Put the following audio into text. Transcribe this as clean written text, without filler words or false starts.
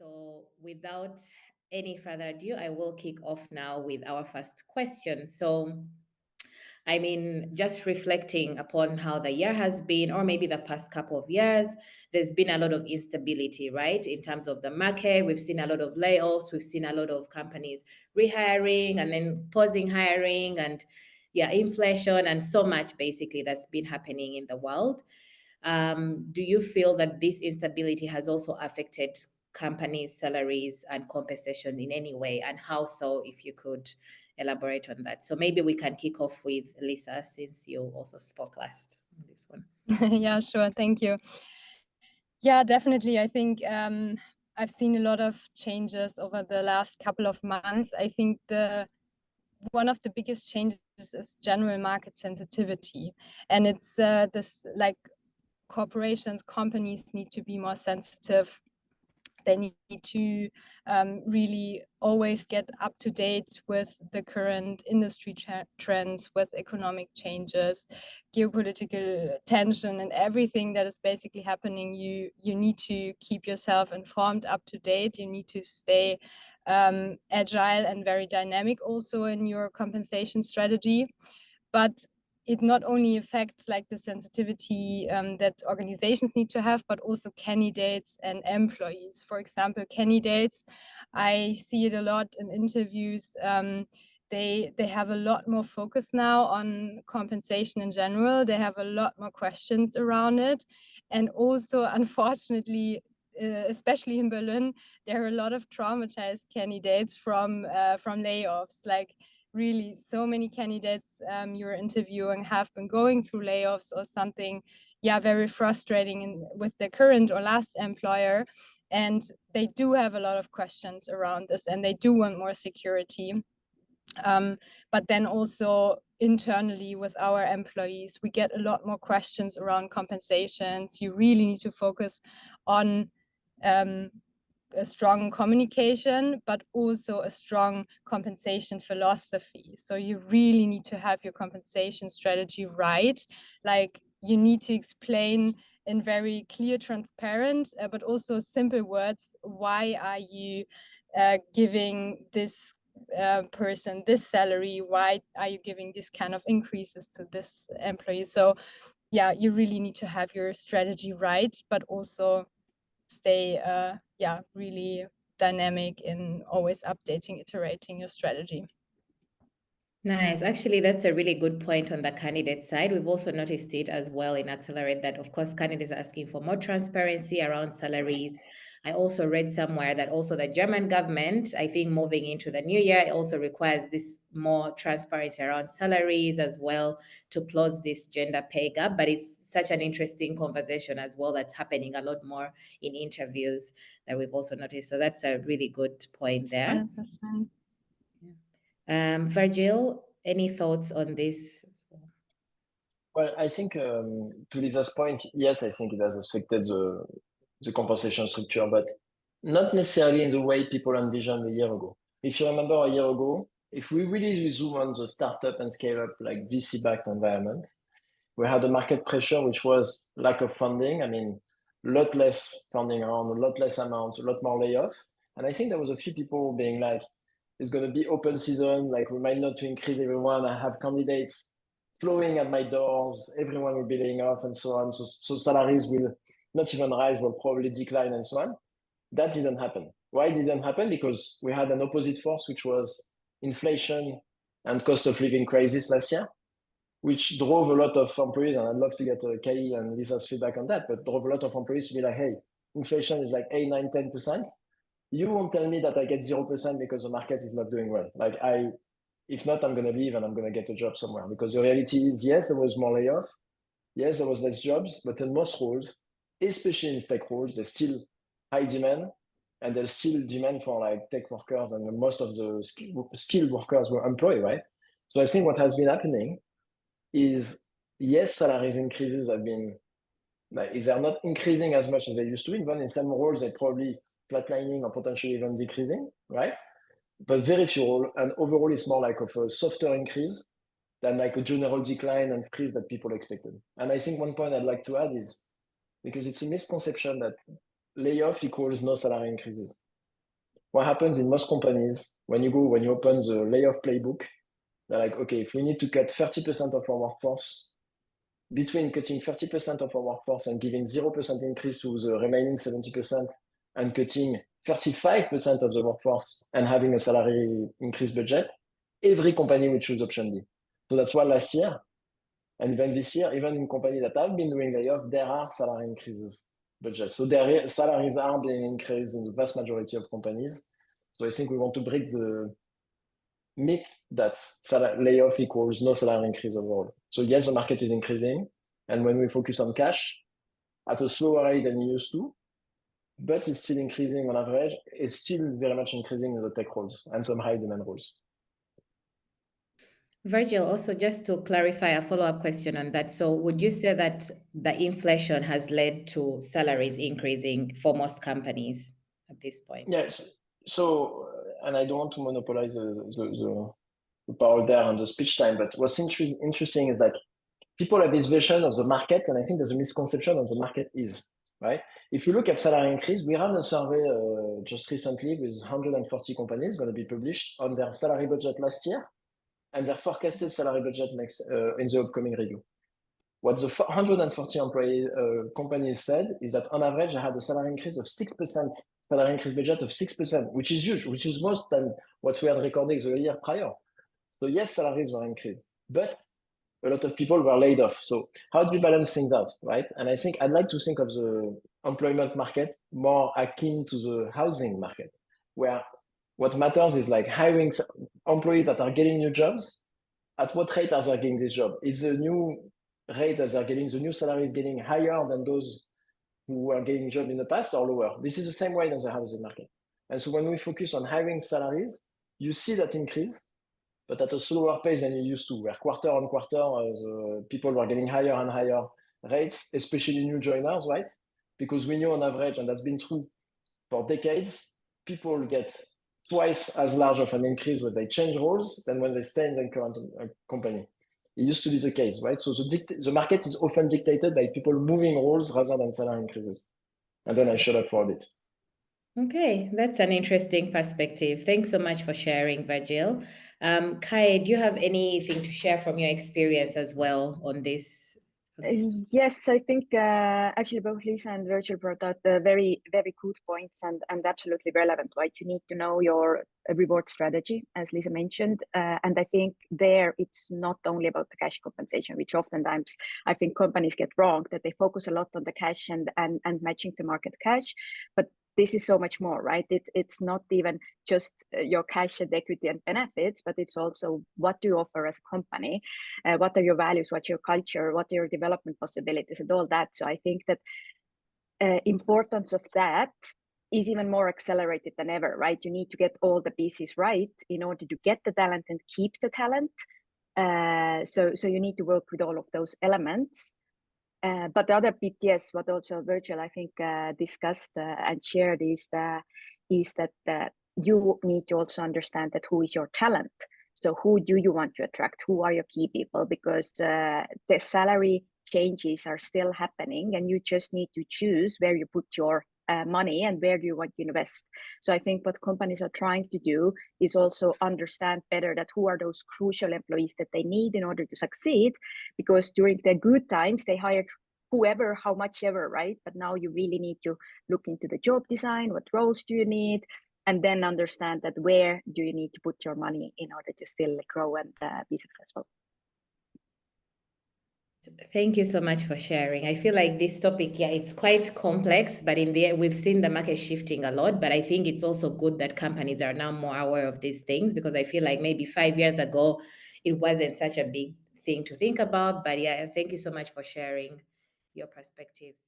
So without any further ado, I will kick off now with our first question. So, I mean, just reflecting upon how the year has been, or maybe the past couple of years, there's been a lot of instability, right? In terms of the market, we've seen a lot of layoffs, we've seen a lot of companies rehiring and then pausing hiring, and yeah, inflation and so much basically that's been happening in the world. Do you feel that this instability has also affected companies' salaries and compensation in any way? And how so, if you could elaborate on that? So maybe we can kick off with Lisa, since you also spoke last on this one. Yeah, sure. Thank you. Yeah, definitely. I think I've seen a lot of changes over the last couple of months. I think one of the biggest changes is general market sensitivity, and it's this like corporations, companies need to be more sensitive. They need to really always get up to date with the current industry trends, with economic changes, geopolitical tension, and everything that is basically happening. You need to keep yourself informed, up to date. You need to stay agile and very dynamic also in your compensation strategy. But it not only affects like the sensitivity that organizations need to have, but also candidates and employees. For example, candidates, I see it a lot in interviews. They have a lot more focus now on compensation in general. They have a lot more questions around it. And also, unfortunately, especially in Berlin, there are a lot of traumatized candidates from layoffs. Like, really, so many candidates you're interviewing have been going through layoffs or something, yeah, very frustrating with their current or last employer. And they do have a lot of questions around this, and they do want more security. But then also internally with our employees, we get a lot more questions around compensations. You really need to focus on a strong communication, but also a strong compensation philosophy. So you really need to have your compensation strategy right. Like, you need to explain in very clear, transparent, but also simple words, why are you giving this person this salary? Why are you giving this kind of increases to this employee? So yeah, you really need to have your strategy right, but also stay really dynamic in always updating, iterating your strategy. Nice. Actually, that's a really good point on the candidate side. We've also noticed it as well in Accelerate that, of course, candidates are asking for more transparency around salaries. I also read somewhere that also the German government, I think moving into the new year, it also requires this more transparency around salaries as well to close this gender pay gap. But it's such an interesting conversation as well that's happening a lot more in interviews that we've also noticed. So that's a really good point there. 100%. Virgil, any thoughts on this as well? Well, I think to Lisa's point, yes, I think it has affected the compensation structure, but not necessarily in the way people envisioned a year ago. If you remember a year ago, if we really zoom on the startup and scale up like VC-backed environment, we had a market pressure, which was lack of funding. I mean, a lot less funding around, a lot less amounts, a lot more layoff. And I think there was a few people being like, it's going to be open season, like we might not to increase everyone. I have candidates flowing at my doors, everyone will be laying off and so on. So salaries will not even rise, will probably decline and so on. That didn't happen. Why it didn't happen? Because we had an opposite force, which was inflation and cost of living crisis last year, which drove a lot of employees, and I'd love to get Kay and Lisa's feedback on that, but drove a lot of employees to be like, hey, inflation is like 8, 9, 10%. You won't tell me that I get 0% because the market is not doing well. Like if not, I'm going to leave and I'm going to get a job somewhere. Because the reality is, yes, there was more layoff. Yes, there was less jobs, but in most roles, especially in tech roles, there's still high demand, and there's still demand for like tech workers, and most of the skilled workers were employed, right? So I think what has been happening is, yes, salaries increases have been, like, they're not increasing as much as they used to. Even in some roles, they're probably flatlining or potentially even decreasing, right? But very few roles, and overall it's more like of a softer increase than like a general decline and increase that people expected. And I think one point I'd like to add is, because it's a misconception that layoff equals no salary increases. what happens in most companies when you open the layoff playbook, they're like, okay, if we need to cut 30% of our workforce, between cutting 30% of our workforce and giving 0% increase to the remaining 70% and cutting 35% of the workforce and having a salary increase budget, every company will choose option B. So that's why last year, and even this year, even in companies that have been doing layoff, there are salary increases budgets. So their salaries are being increased in the vast majority of companies. So I think we want to break the myth that layoff equals no salary increase overall. So yes, the market is increasing. And when we focus on cash at a slower rate than you used to, but it's still increasing on average, it's still very much increasing in the tech roles and some high demand roles. Virgil, also just to clarify a follow-up question on that. So would you say that the inflation has led to salaries increasing for most companies at this point? Yes. So, and I don't want to monopolize the power there and the speech time, but what's interesting is that people have this vision of the market, and I think there's a misconception of the market is, right? If you look at salary increase, we ran a survey just recently with 140 companies going to be published on their salary budget last year and their forecasted salary budget next in the upcoming review. What the 140 companies said is that on average, they had a salary increase of 6%, salary increase budget of 6%, which is huge, which is more than what we had recorded the year prior. So yes, salaries were increased, but a lot of people were laid off. So how do you balance things out, right? And I think I'd like to think of the employment market more akin to the housing market, where what matters is like hiring employees that are getting new jobs. At what rate are they getting this job? Is the new rate as they're getting, the new salary is getting higher than those who were getting job in the past or lower? This is the same way as the housing market. And so when we focus on hiring salaries, you see that increase, but at a slower pace than you used to, where quarter on quarter, the people were getting higher and higher rates, especially new joiners, right? Because we know on average, and that's been true for decades, people get twice as large of an increase when they change roles than when they stay in the current company. It used to be the case, right? So the market is often dictated by people moving roles rather than salary increases. And then I shut up for a bit. Okay, that's an interesting perspective. Thanks so much for sharing, Virgil. Kai, do you have anything to share from your experience as well on this? Yes, I think actually both Lisa and Virgil brought out very, very good points and absolutely relevant, right? You need to know your reward strategy, as Lisa mentioned. And I think there it's not only about the cash compensation, which oftentimes I think companies get wrong, that they focus a lot on the cash and matching the market cash. But this is so much more, right? It's not even just your cash and equity and benefits, but it's also what do you offer as a company, what are your values, what's your culture, what are your development possibilities, and all that. So I think that importance of that is even more accelerated than ever, right? You need to get all the pieces right in order to get the talent and keep the talent. So you need to work with all of those elements. But the other bit, yes, what also Virgil, I think, discussed and shared is that you need to also understand that who is your talent. So who do you want to attract? Who are your key people? Because the salary changes are still happening, and you just need to choose where you put your money and where do you want to invest. So I think what companies are trying to do is also understand better that who are those crucial employees that they need in order to succeed, because during the good times they hired whoever, how much ever, right? But now you really need to look into the job design, what roles do you need, and then understand that where do you need to put your money in order to still grow and be successful. Thank you so much for sharing. I feel like this topic, it's quite complex, but in the end, we've seen the market shifting a lot. But I think it's also good that companies are now more aware of these things, because I feel like maybe 5 years ago, it wasn't such a big thing to think about. But thank you so much for sharing your perspectives.